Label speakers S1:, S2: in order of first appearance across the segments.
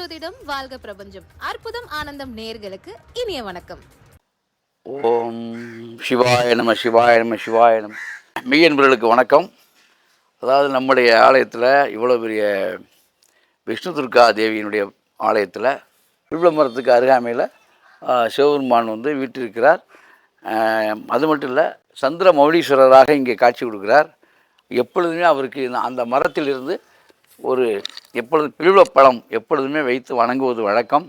S1: ஜோதிடம் வாழ்க பிரபஞ்சம் அற்புதம் ஆனந்தம் நேயர்களுக்கு இனிய வணக்கம்.
S2: ஓம் சிவாய நம சிவாய நம சிவாய நம. மெய்யன்பர்களுக்கு வணக்கம். அதாவது நம்முடைய ஆலயத்தில் இவ்வளோ பெரிய விஷ்ணு துர்கா தேவியினுடைய ஆலயத்தில் வில்வமரத்துக்கு அருகாமையில் சிவபெருமான் வந்து வீற்றிருக்கிறார். அது மட்டும் இல்லை, சந்திர மௌலீஸ்வரராக இங்கே காட்சி கொடுக்கிறார். எப்பொழுதுமே அவருக்கு அந்த மரத்திலிருந்து ஒரு எப்பொழுது வில்வப்பழம் எப்பொழுதுமே வைத்து வணங்குவது வழக்கம்.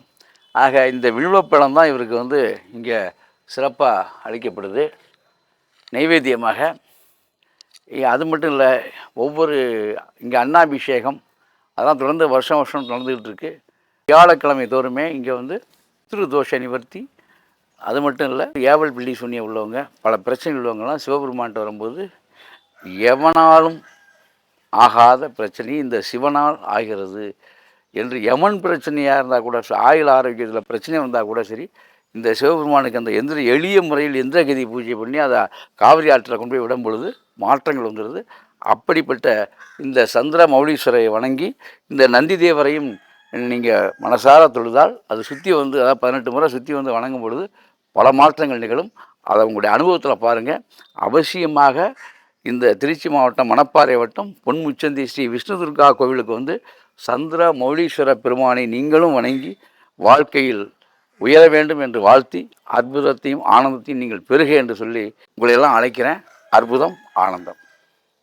S2: ஆக இந்த வில்வப்பழம் தான் இவருக்கு வந்து இங்கே சிறப்பாக அளிக்கப்படுது நைவேத்தியமாக. அது மட்டும் இல்லை, ஒவ்வொரு இங்கே அன்னாபிஷேகம் அதெல்லாம் தொடர்ந்து வருஷம் நடந்துக்கிட்டு இருக்குது. வியாழக்கிழமை தோறுமே இங்கே வந்து தோஷ நிவர்த்தி. அது மட்டும் இல்லை, ஏவல் பில்லி சூன்யம் உள்ளவங்க, பல பிரச்சனை உள்ளவங்கலாம் சிவபெருமான்கிட்ட வரும்போது எவனாலும் ஆகாத பிரச்சனை இந்த சிவனால் ஆகிறது என்று, யமன் பிரச்சனையாக இருந்தால் கூட, ஆயுள் ஆரோக்கியத்தில் பிரச்சனை வந்தால் கூட சரி, இந்த சிவபெருமானுக்கு அந்த எளிய முறையில் எந்திரகதி பூஜை பண்ணி அதை காவிரி ஆற்றில் கொண்டு போய் விடும் பொழுது மாற்றங்கள் வந்துடுது. அப்படிப்பட்ட இந்த சந்திர மௌலீஸ்வரை வணங்கி இந்த நந்தி தேவரையும் நீங்கள் மனசார தொழுதால் அது சுற்றி வந்து, அதாவது 18 முறை சுற்றி வந்து வணங்கும் பொழுது பல மாற்றங்கள் நிகழும். அதை உங்களுடைய அனுபவத்தில் பாருங்கள். அவசியமாக இந்த திருச்சி மாவட்டம் மணப்பாறை வட்டம் பொன்முச்சந்தி ஸ்ரீ விஷ்ணு துர்கா கோவிலுக்கு வந்து சந்திர மௌலீஸ்வர பெருமானை நீங்களும் வணங்கி வாழ்க்கையில் உயர வேண்டும் என்று வாழ்த்தி அற்புதத்தையும் ஆனந்தத்தையும் நீங்கள் பெறுக என்று சொல்லி உங்களையெல்லாம் அழைக்கிறேன். அற்புதம், ஆனந்தம்.